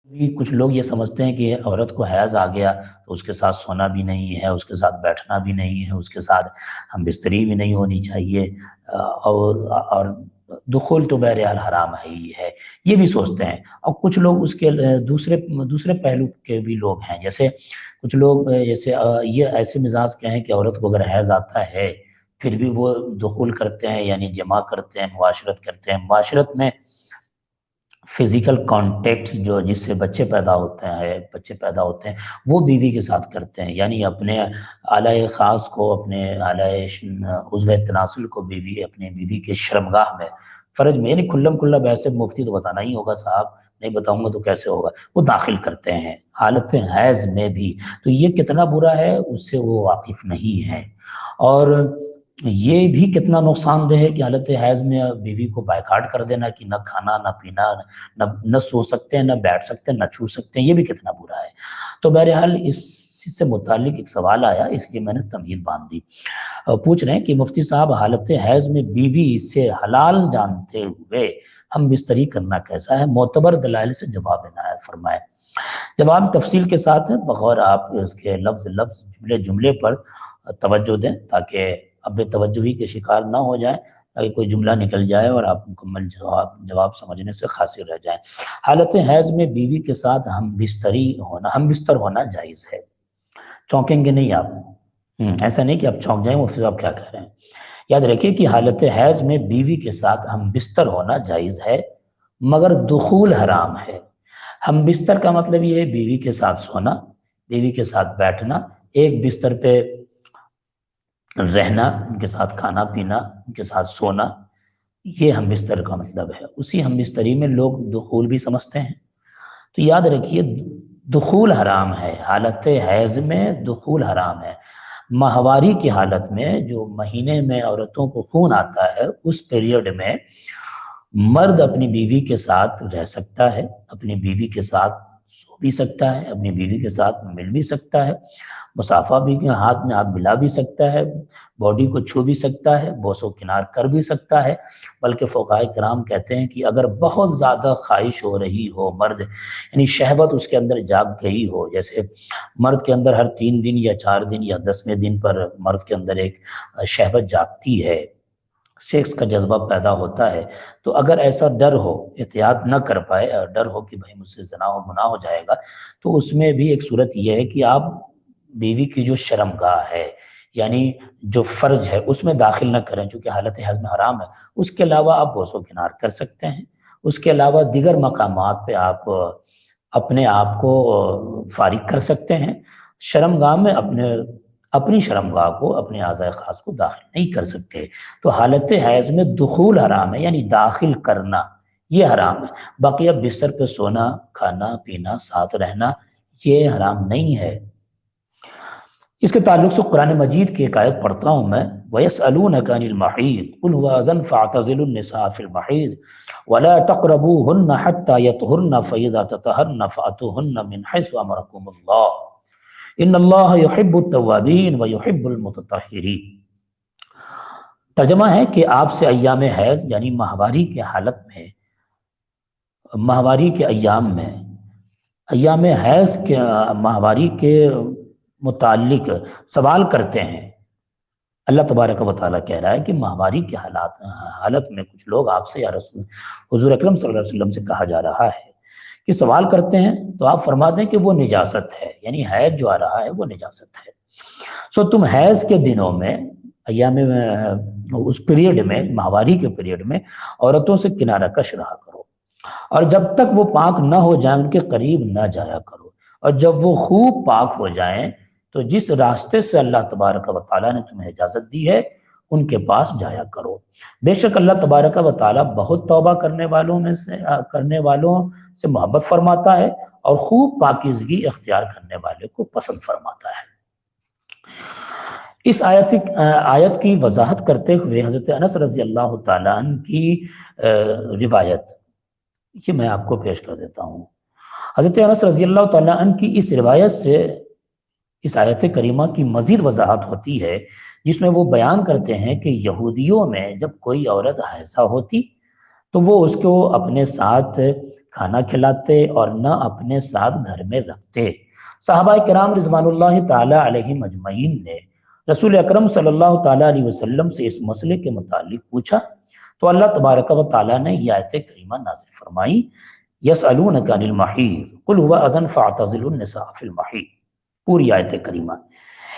بھی کچھ لوگ یہ سمجھتے ہیں کہ عورت کو حیض آ گیا تو اس کے ساتھ سونا بھی نہیں ہے، اس کے ساتھ بیٹھنا بھی نہیں ہے، اس کے ساتھ ہم بستری بھی نہیں ہونی چاہیے، اور دخول تو بہرحال حرام ہے ہی ہے، یہ بھی سوچتے ہیں۔ اور کچھ لوگ اس کے دوسرے پہلو کے بھی لوگ ہیں، جیسے کچھ لوگ جیسے یہ ایسے مزاج کے ہیں کہ عورت کو اگر حیض آتا ہے پھر بھی وہ دخول کرتے ہیں، یعنی جماع کرتے ہیں، معاشرت کرتے ہیں۔ معاشرت میں فزیکل کانٹیکٹ جو جس سے بچے پیدا ہوتے ہیں وہ بیوی کے ساتھ کرتے ہیں، یعنی اپنے اعلی خاص کو، اپنے اعلی عضو تناسل کو اپنے بیوی کے شرمگاہ میں، فرج میں، یعنی کھلم کھلا، ویسے مفتی تو بتانا ہی ہوگا صاحب، نہیں بتاؤں گا تو کیسے ہوگا، وہ داخل کرتے ہیں حالت حیض میں بھی۔ تو یہ کتنا برا ہے اس سے وہ واقف نہیں ہے، اور یہ بھی کتنا نقصان دہ ہے کہ حالت حیض میں بیوی کو بائیکاٹ کر دینا، کہ نہ کھانا نہ پینا، نہ سو سکتے ہیں، نہ بیٹھ سکتے ہیں، نہ چھو سکتے ہیں، یہ بھی کتنا برا ہے۔ تو بہرحال اس سے متعلق ایک سوال آیا، اس لیے میں نے تمہید باندھ دی۔ پوچھ رہے ہیں کہ مفتی صاحب، حالت حیض میں بیوی سے حلال جانتے ہوئے ہم بستری کرنا کیسا ہے؟ معتبر دلائل سے جواب عنایت فرمائے۔ جواب تفصیل کے ساتھ ہے، بغور آپ اس کے لفظ جملے جملے پر توجہ دیں، تاکہ اب بے توجہی کے شکار نہ ہو جائیں، اگر کوئی جملہ نکل جائے اور آپ مکمل جواب سمجھنے سے قاصر رہ جائیں۔ حالت حیض میں بیوی کے ساتھ ہم بستر ہونا جائز ہے۔ چونکیں گے نہیں آپ، ایسا نہیں کہ آپ چونک جائیں وہ پھر آپ کیا کہہ رہے ہیں۔ یاد رکھیے کہ حالت حیض میں بیوی کے ساتھ ہم بستر ہونا جائز ہے، مگر دخول حرام ہے۔ ہم بستر کا مطلب یہ ہے بیوی کے ساتھ سونا، بیوی کے ساتھ بیٹھنا، ایک بستر پہ رہنا، ان کے ساتھ کھانا پینا، ان کے ساتھ سونا، یہ ہم بستر کا مطلب ہے۔ اسی ہم بستری میں لوگ دخول بھی سمجھتے ہیں۔ تو یاد رکھیے دخول حرام ہے، حالت حیض میں دخول حرام ہے۔ ماہواری کی حالت میں، جو مہینے میں عورتوں کو خون آتا ہے، اس پیریڈ میں مرد اپنی بیوی کے ساتھ رہ سکتا ہے، اپنی بیوی کے ساتھ سو بھی سکتا ہے، اپنی بیوی کے ساتھ مل بھی سکتا ہے، مصافحہ بھی، ہاتھ میں ہاتھ ملا بھی سکتا ہے، باڈی کو چھو بھی سکتا ہے، بوس و کنار کر بھی سکتا ہے۔ بلکہ فقہاء کرام کہتے ہیں کہ اگر بہت زیادہ خواہش ہو رہی ہو مرد، یعنی شہوت اس کے اندر جاگ گئی ہو، جیسے مرد کے اندر ہر 3 دن یا 4 دن یا 10ویں دن پر مرد کے اندر ایک شہوت جاگتی ہے، سیکس کا جذبہ پیدا ہوتا ہے، تو اگر ایسا ڈر ہو، احتیاط نہ کر پائے اور ڈر ہو کہ بھائی مجھ سے زنا و گناہ ہو جائے گا، تو اس میں بھی ایک صورت یہ ہے کہ آپ بیوی کی جو شرمگاہ ہے، یعنی جو فرج ہے، اس میں داخل نہ کریں، چونکہ حالت حیض میں حرام ہے۔ اس کے علاوہ آپ بوس و کنار کر سکتے ہیں، اس کے علاوہ دیگر مقامات پہ آپ اپنے آپ کو فارغ کر سکتے ہیں۔ شرمگاہ میں اپنی شرمگاہ کو، اپنے اعضاء خاص کو داخل نہیں کر سکتے۔ تو حالت حیض میں دخول حرام ہے، یعنی داخل کرنا یہ حرام ہے۔ باقی اب بستر پہ سونا، کھانا پینا، ساتھ رہنا، یہ حرام نہیں ہے۔ اس کے تعلق سے قرآن مجید کی ایک آیت پڑھتا ہوں میں، وَيَسْأَلُونَكَ عَنِ الْمَحِيضِ قُلْ هُوَ أَذًى فَاعْتَزِلُوا النِّسَاءَ فِي الْمَحِيضِ وَلَا تَقْرَبُوهُنَّ حَتَّى يَطْهُرْنَ فَإِذَا تَطَهَّرْنَ فَأْتُوهُنَّ مِنْ حَيْثُ أَمَرَكُمُ اللَّهُ إِنَّ اللَّهَ يُحِبُّ التَّوَّابِينَ وَيُحِبُّ الْمُتَطَهِّرِينَ۔ ترجمہ ہے کہ آپ سے ایام حیض یعنی ماہواری کے حالت میں، ماہواری کے ایام میں، ایام حیض کے ماہواری کے متعلق سوال کرتے ہیں۔ اللہ تبارک و تعالیٰ کہہ رہا ہے کہ ماہواری کے حالت میں کچھ لوگ آپ سے، یا حضور اکرم صلی اللہ علیہ وسلم سے کہا جا رہا ہے کہ سوال کرتے ہیں، تو آپ فرما دیں کہ وہ نجاست ہے، یعنی حیض جو آ رہا ہے وہ نجاست ہے۔ سو تم حیض کے دنوں میں، ایام اس پیریڈ میں، ماہواری کے پیریڈ میں عورتوں سے کنارہ کش رہا کرو، اور جب تک وہ پاک نہ ہو جائیں ان کے قریب نہ جایا کرو، اور جب وہ خوب پاک ہو جائیں تو جس راستے سے اللہ تبارک و تعالیٰ نے تمہیں اجازت دی ہے ان کے پاس جایا کرو۔ بے شک اللہ تبارک و تعالیٰ بہت توبہ کرنے والوں سے محبت فرماتا ہے، اور خوب پاکیزگی اختیار کرنے والے کو پسند فرماتا ہے۔ اس آیت کی وضاحت کرتے ہوئے حضرت انس رضی اللہ تعالیٰ عنہ کی روایت یہ میں آپ کو پیش کر دیتا ہوں۔ حضرت انس رضی اللہ تعالیٰ عنہ کی اس روایت سے اس آیت کریمہ کی مزید وضاحت ہوتی ہے، جس میں وہ بیان کرتے ہیں کہ یہودیوں میں جب کوئی عورت حائضہ ہوتی تو وہ اس کو اپنے ساتھ کھانا کھلاتے اور نہ اپنے ساتھ گھر میں رکھتے۔ صحابہ کرام رضوان اللہ تعالی علیہم اجمعین نے رسول اکرم صلی اللہ تعالی علیہ وسلم سے اس مسئلے کے متعلق پوچھا تو اللہ تبارک و تعالی نے یہ آیت کریمہ نازل فرمائی، یسألونک عن المحیض قل هو اذن فاعتزلوا النساء فی المحیض، پوری آیت کریمہ۔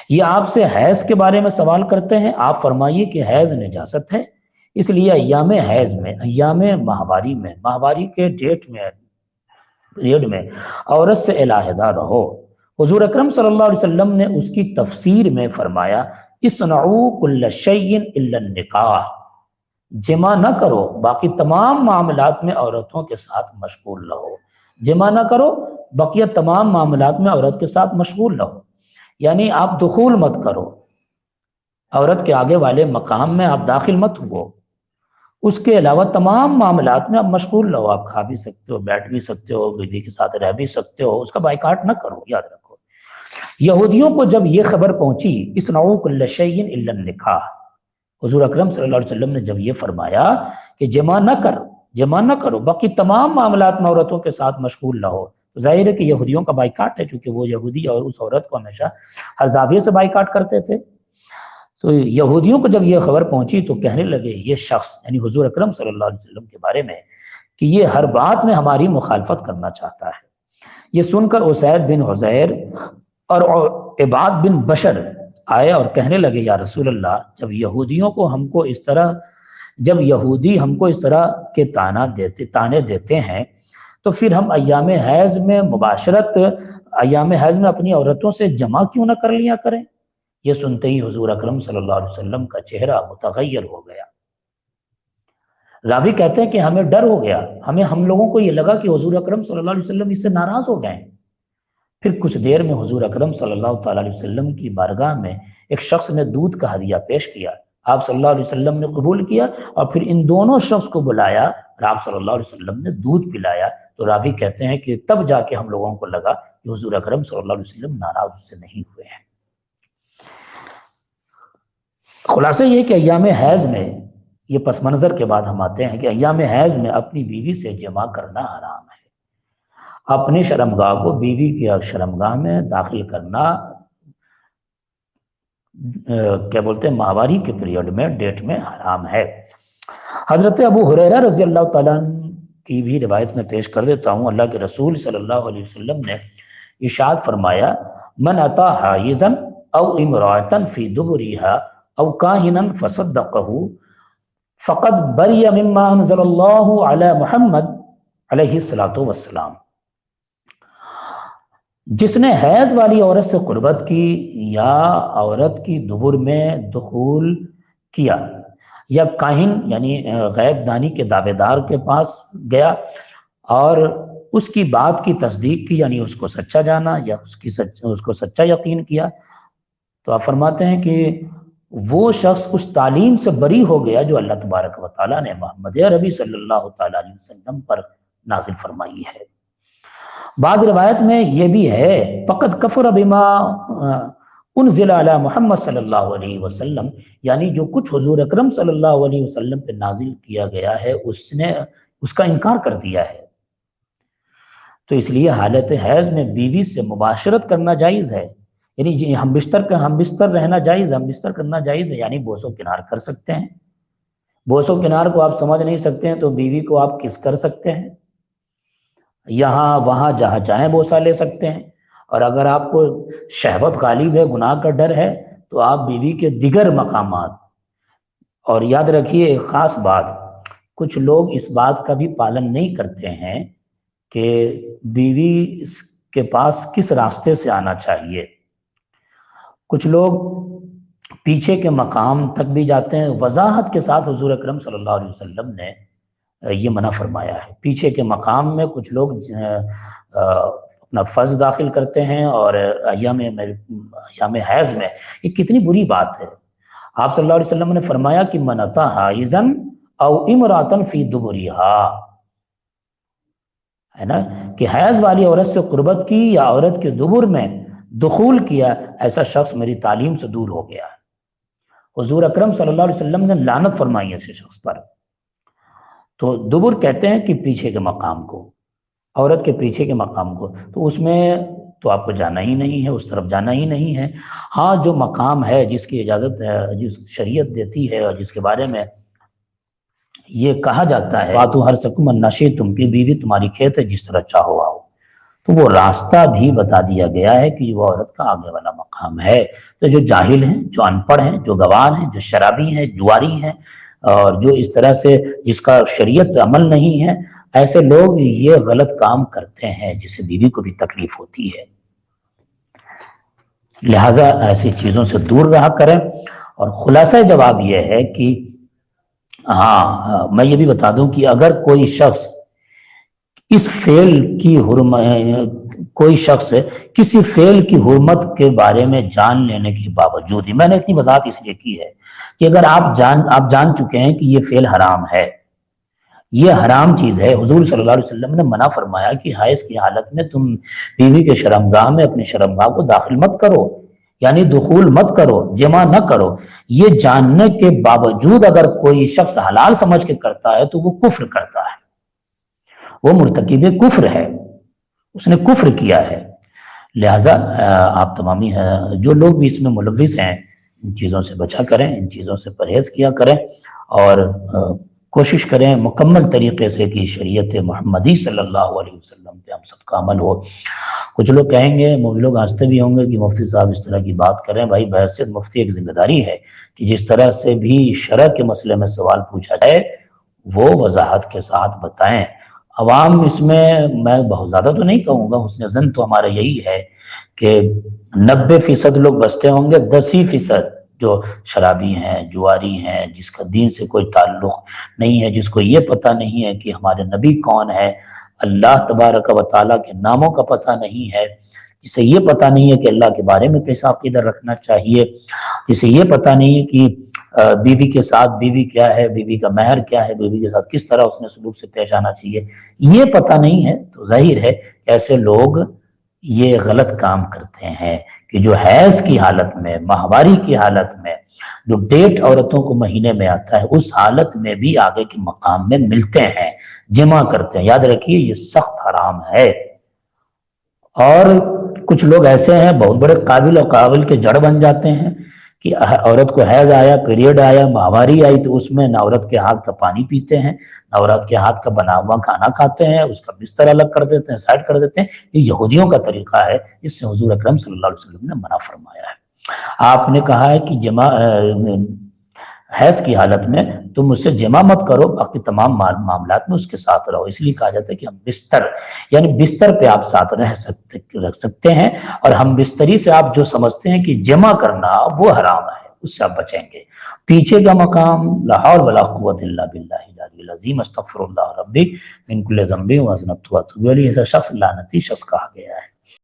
یہ آپ سے حیض کے بارے میں سوال کرتے ہیں، آپ فرمائیے کہ حیض نجاست ہے، اس لیے ایام حیض میں، ایام ماہواری میں، ماہواری کے ڈیٹ میں، پیریڈ میں عورت سے علیحدہ رہو۔ حضور اکرم صلی اللہ علیہ وسلم نے اس کی تفسیر میں فرمایا، اصنعوا کل شیء الا النکاح، جمع نہ کرو باقی تمام معاملات میں عورتوں کے ساتھ مشغول رہو، جمع نہ کرو بقیہ تمام معاملات میں عورت کے ساتھ مشغول رہو، یعنی آپ دخول مت کرو، عورت کے آگے والے مقام میں آپ داخل مت ہو، اس کے علاوہ تمام معاملات میں آپ مشغول رہو، آپ کھا بھی سکتے ہو، بیٹھ بھی سکتے ہو، بیوی کے ساتھ رہ بھی سکتے ہو، اس کا بائیکاٹ نہ کرو، یاد رکھو۔ یہودیوں کو جب یہ خبر پہنچی اصنعوا کل شیء الا النکاح، حضور اکرم صلی اللہ علیہ وسلم نے جب یہ فرمایا کہ جمع نہ کرو باقی تمام معاملات میں عورتوں کے ساتھ مشغول رہو، تو ظاہر ہے کہ یہودیوں کا بائیکاٹ ہے، چونکہ وہ یہودی اور اس عورت کو ہمیشہ ہر زاویے سے بائیکاٹ کرتے تھے۔ تو یہودیوں کو جب یہ خبر پہنچی تو کہنے لگے یہ شخص یعنی حضور اکرم صلی اللہ علیہ وسلم کے بارے میں کہ یہ ہر بات میں ہماری مخالفت کرنا چاہتا ہے۔ یہ سن کر اسید بن حضیر اور عباد بن بشر آئے اور کہنے لگے یا رسول اللہ، جب یہودی ہم کو اس طرح کے تانے دیتے ہیں تو پھر ہم ایام حیض میں ایام حیض میں اپنی عورتوں سے جمع کیوں نہ کر لیا کریں؟ یہ سنتے ہی حضور اکرم صلی اللہ علیہ وسلم کا چہرہ متغیر ہو گیا۔ راوی کہتے ہیں کہ ہمیں ڈر ہو گیا، ہم لوگوں کو یہ لگا کہ حضور اکرم صلی اللہ علیہ وسلم اس سے ناراض ہو گئے ہیں۔ پھر کچھ دیر میں حضور اکرم صلی اللہ تعالی علیہ وسلم کی بارگاہ میں ایک شخص نے دودھ کا ہدیہ پیش کیا، آپ صلی اللہ علیہ وسلم نے قبول کیا اور پھر ان دونوں شخص کو بلایا اور آپ صلی اللہ علیہ وسلم نے دودھ پلایا۔ تو راوی کہتے ہیں کہ تب جا کے ہم لوگوں کو لگا کہ حضور اکرم صلی اللہ علیہ وسلم ناراض سے نہیں ہوئے ہیں۔ خلاصہ یہ کہ ایام حیض میں یہ پس منظر کے بعد ہم آتے ہیں کہ ایام حیض میں اپنی بیوی سے جمع کرنا حرام ہے، اپنی شرمگاہ کو بیوی کی شرمگاہ میں داخل کرنا ماہواری کے پیریڈ میں ڈیٹ میں حرام ہے۔ حضرت ابو ہریرہ رضی اللہ تعالیٰ عنہ کی بھی روایت میں پیش کر دیتا ہوں، اللہ کے رسول صلی اللہ علیہ وسلم نے ارشاد فرمایا، من اتی حائضا او امرأة فی دبرها او کاہنا فصدقہ فقد بری مما انزل اللہ علی محمد علیہ الصلاۃ والسلام۔ جس نے حیض والی عورت سے قربت کی یا عورت کی دبر میں دخول کیا یا کاہن یعنی غیب دانی کے دعوے دار کے پاس گیا اور اس کی بات کی تصدیق کی یعنی اس کو سچا جانا یا اس کو سچا یقین کیا، تو آپ فرماتے ہیں کہ وہ شخص اس تعلیم سے بری ہو گیا جو اللہ تبارک و تعالیٰ نے محمد عربی صلی اللہ تعالیٰ علیہ وسلم پر نازل فرمائی ہے۔ بعض روایت میں یہ بھی ہے فقد کفر بما انزل علی محمد صلی اللہ علیہ وسلم، یعنی جو کچھ حضور اکرم صلی اللہ علیہ وسلم پہ نازل کیا گیا ہے اس نے اس کا انکار کر دیا ہے۔ تو اس لیے حالت حیض میں بیوی سے مباشرت کرنا جائز ہے، یعنی ہم بستر رہنا جائز ہے، ہم بستر کرنا جائز ہے، یعنی بوس و کنار کر سکتے ہیں۔ بوس و کنار کو آپ سمجھ نہیں سکتے ہیں تو بیوی کو آپ کس کر سکتے ہیں، یہاں وہاں جہاں چاہیں بوسہ لے سکتے ہیں، اور اگر آپ کو شہوت غالب ہے، گناہ کا ڈر ہے، تو آپ بیوی کے دیگر مقامات۔ اور یاد رکھیے ایک خاص بات، کچھ لوگ اس بات کا بھی پالن نہیں کرتے ہیں کہ بیوی کے پاس کس راستے سے آنا چاہیے۔ کچھ لوگ پیچھے کے مقام تک بھی جاتے ہیں، وضاحت کے ساتھ حضور اکرم صلی اللہ علیہ وسلم نے یہ منع فرمایا ہے۔ پیچھے کے مقام میں کچھ لوگ اپنا فرض داخل کرتے ہیں اور ایام حیض میں، یہ کتنی بری بات ہے۔ آپ صلی اللہ علیہ وسلم نے فرمایا کہ من اتی حائضا او امرأة فی دبرها، ہے نا، کہ حیض والی عورت سے قربت کی یا عورت کے دبر میں دخول کیا، ایسا شخص میری تعلیم سے دور ہو گیا۔ حضور اکرم صلی اللہ علیہ وسلم نے لعنت فرمائی ایسے شخص پر۔ تو دبر کہتے ہیں کہ پیچھے کے مقام کو، عورت کے پیچھے کے مقام کو، تو اس میں تو آپ کو جانا ہی نہیں ہے، اس طرف جانا ہی نہیں ہے۔ ہاں جو مقام ہے جس کی اجازت جس شریعت دیتی ہے اور جس کے بارے میں یہ کہا جاتا ہے واتو ہر سکم نشے تم کی بیوی تمہاری کھیت ہے جس طرح چاہو آؤ، تو وہ راستہ بھی بتا دیا گیا ہے کہ وہ عورت کا آگے والا مقام ہے۔ تو جو جاہل ہیں، جو ان پڑھ ہیں، جو گوان ہیں، جو شرابی ہیں، جواری ہیں، اور جو اس طرح سے جس کا شریعت پہ عمل نہیں ہے، ایسے لوگ یہ غلط کام کرتے ہیں جس سے بیوی کو بھی تکلیف ہوتی ہے۔ لہٰذا ایسی چیزوں سے دور رہا کریں۔ اور خلاصہ جواب یہ ہے کہ ہاں میں یہ بھی بتا دوں کہ اگر کوئی شخص اس فعل کی کوئی شخص کسی فعل کی حرمت کے بارے میں جان لینے کے باوجود ہی، میں نے اتنی وضاحت اس لیے کی ہے کہ اگر آپ جان چکے ہیں کہ یہ فعل حرام ہے، یہ حرام چیز ہے، حضور صلی اللہ علیہ وسلم نے منع فرمایا کہ حیض کی حالت میں تم بیوی کے شرمگاہ میں اپنی شرمگاہ کو داخل مت کرو، یعنی دخول مت کرو، جمع نہ کرو۔ یہ جاننے کے باوجود اگر کوئی شخص حلال سمجھ کے کرتا ہے تو وہ کفر کرتا ہے، وہ مرتکب کفر ہے، اس نے کفر کیا ہے۔ لہٰذا آپ تمامی جو لوگ بھی اس میں ملوث ہیں ان چیزوں سے بچا کریں، ان چیزوں سے پرہیز کیا کریں، اور کوشش کریں مکمل طریقے سے کہ شریعت محمدی صلی اللہ علیہ وسلم پہ ہم سب کا عمل ہو۔ کچھ لوگ کہیں گے، لوگ ہنستے بھی ہوں گے کہ مفتی صاحب اس طرح کی بات کریں۔ بھائی بحیثیت مفتی ایک ذمہ داری ہے کہ جس طرح سے بھی شرع کے مسئلے میں سوال پوچھا جائے وہ وضاحت کے ساتھ بتائیں۔ عوام اس میں بہت زیادہ تو نہیں کہوں گا، حسن ظن تو ہمارا یہی ہے کہ 90% لوگ بستے ہوں گے، 10% جو شرابی ہیں، جواری ہیں، جس کا دین سے کوئی تعلق نہیں ہے، جس کو یہ پتہ نہیں ہے کہ ہمارے نبی کون ہے، اللہ تبارک و تعالیٰ کے ناموں کا پتہ نہیں ہے، جسے یہ پتہ نہیں ہے کہ اللہ کے بارے میں کیسا عقیدہ رکھنا چاہیے، جسے یہ پتہ نہیں ہے کہ بیوی کے ساتھ بیوی کیا ہے، بیوی کا مہر کیا ہے، بیوی کے ساتھ کس طرح اس نے سلوک سے پیش آنا چاہیے، یہ پتہ نہیں ہے، تو ظاہر ہے کہ ایسے لوگ یہ غلط کام کرتے ہیں کہ جو حیض کی حالت میں، ماہواری کی حالت میں، جو ڈیٹ عورتوں کو مہینے میں آتا ہے، اس حالت میں بھی آگے کے مقام میں ملتے ہیں، جمع کرتے ہیں۔ یاد رکھیے یہ سخت حرام ہے۔ اور کچھ لوگ ایسے ہیں بہت بڑے قابل و قابل کے جڑ بن جاتے ہیں کہ عورت کو حیض آیا، پیریڈ آیا، ماہواری آئی تو اس میں نہ عورت کے ہاتھ کا پانی پیتے ہیں، نہ عورت کے ہاتھ کا بنا ہوا کھانا کھاتے ہیں، اس کا بستر الگ کر دیتے ہیں، سائڈ کر دیتے ہیں۔ یہ یہودیوں کا طریقہ ہے، اس سے حضور اکرم صلی اللہ علیہ وسلم نے منع فرمایا ہے۔ آپ نے کہا ہے کہ حیض کی حالت میں تم اس سے جمع مت کرو، باقی تمام معاملات میں اس کے ساتھ رہو۔ اس لیے کہا جاتا ہے کہ ہم بستر، یعنی بستر پہ آپ ساتھ رکھ سکتے ہیں، اور ہم بستری سے آپ جو سمجھتے ہیں کہ جمع کرنا وہ حرام ہے، اس سے آپ بچیں گے۔ پیچھے کا مقام لا حول ولا قوت الا باللہ العلی العظیم استغفر اللہ ربی من کل ذنب واذنبت واتوب الیہ، ایسا شخص لعنتی شخص کہا گیا۔